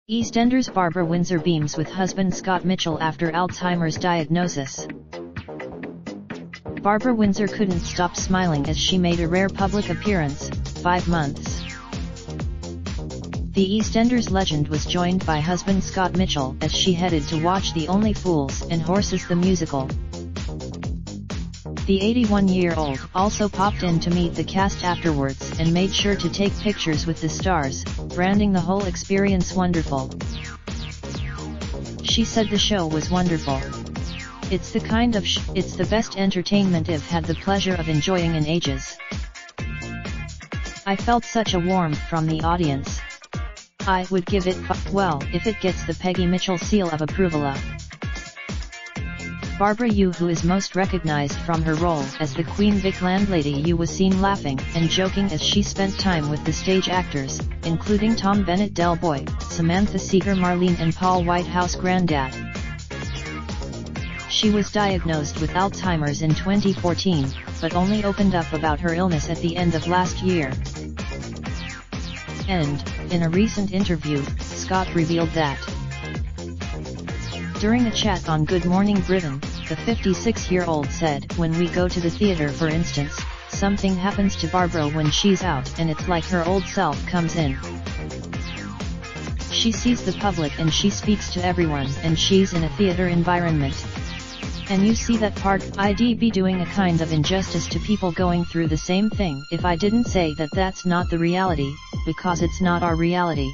EastEnders Barbara Windsor beams with husband Scott Mitchell after Alzheimer's diagnosis. Barbara Windsor couldn't stop smiling as she made a rare public appearance, 5 months. The EastEnders legend was joined by husband Scott Mitchell as she headed to watch The Only Fools and Horses the musical. The 81-year-old also popped in to meet the cast afterwards and made sure to take pictures with the stars, branding the whole experience wonderful. She said the show was wonderful. It's the best entertainment I've had the pleasure of enjoying in ages. I felt such a warmth from the audience. I would give it well if it gets the Peggy Mitchell seal of approval. Barbara Yu, who is most recognized from her role as the Queen Vic landlady Yu, was seen laughing and joking as she spent time with the stage actors, including Tom Bennett Del Boy, Samantha Seeger Marlene and Paul Whitehouse Grandad. She was diagnosed with Alzheimer's in 2014, but only opened up about her illness at the end of last year. And, in a recent interview, Scott revealed that during a chat on Good Morning Britain, the 56-year-old said, "When we go to the theater, for instance, something happens to Barbara when she's out and it's like her old self comes in. She sees the public and she speaks to everyone, and she's in a theater environment. And you see that part. I'd be doing a kind of injustice to people going through the same thing if I didn't say that that's not the reality, because it's not our reality.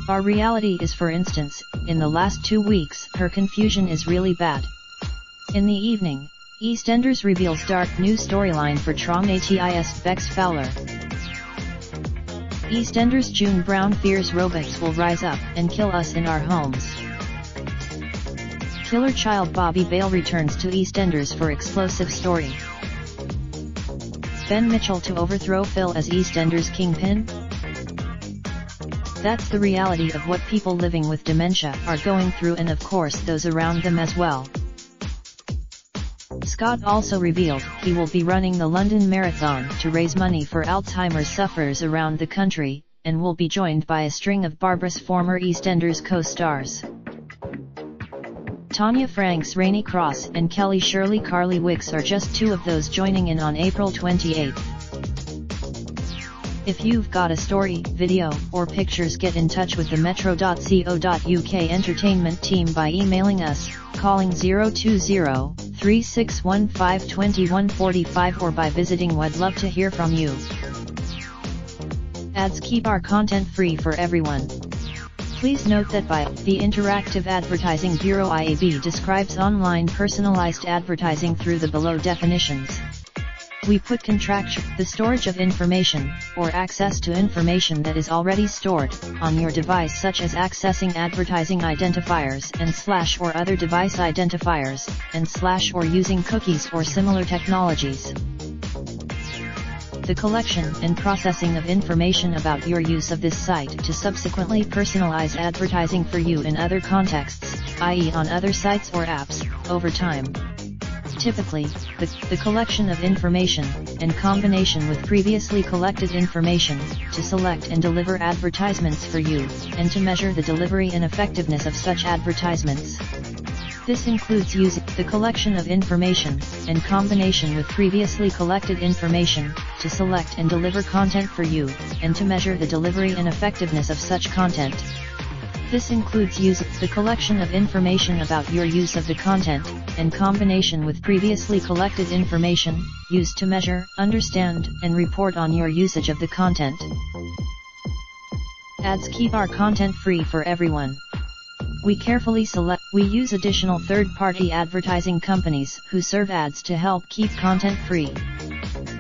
Our reality is, for instance, in the last 2 weeks, her confusion is really bad." In the evening, EastEnders reveals dark new storyline for traumatized Bex Fowler. EastEnders June Brown fears robots will rise up and kill us in our homes. Killer child Bobby Bale returns to EastEnders for explosive story. Ben Mitchell to overthrow Phil as EastEnders kingpin? That's the reality of what people living with dementia are going through, and of course those around them as well. Scott also revealed he will be running the London Marathon to raise money for Alzheimer's sufferers around the country, and will be joined by a string of Barbara's former EastEnders co-stars. Tanya Franks, Rainey Cross and Kelly Shirley Carly Wicks are just 2 of those joining in on April 28. If you've got a story, video, or pictures, get in touch with the metro.co.uk entertainment team by emailing us, calling 020-3615-2145 or by visiting We'd Love to Hear From You. Ads keep our content free for everyone. Please note that the Interactive Advertising Bureau IAB describes online personalized advertising through the below definitions. We put the storage of information, or access to information that is already stored, on your device, such as accessing advertising identifiers and / or other device identifiers, and / or using cookies or similar technologies. The collection and processing of information about your use of this site to subsequently personalize advertising for you in other contexts, i.e. on other sites or apps, over time. Typically, the collection of information, in combination with previously collected information, to select and deliver advertisements for you, and to measure the delivery and effectiveness of such advertisements. This includes using the collection of information, in combination with previously collected information, to select and deliver content for you, and to measure the delivery and effectiveness of such content. This includes using the collection of information about your use of the content, in combination with previously collected information, used to measure, understand, and report on your usage of the content. Ads keep our content free for everyone. We use additional third-party advertising companies who serve ads to help keep content free.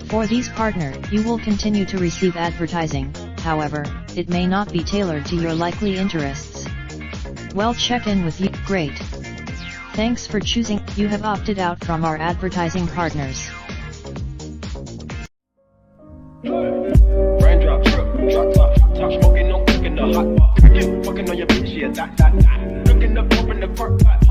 For these partners, you will continue to receive advertising, however, it may not be tailored to your likely interests. Well, check in with you. Great. Thanks for choosing. You have opted out from our advertising partners. Raindrop, drop top, smoking, no cooking the hot pot. Fucking on your bitch, yeah, that. Looking up in the park pot.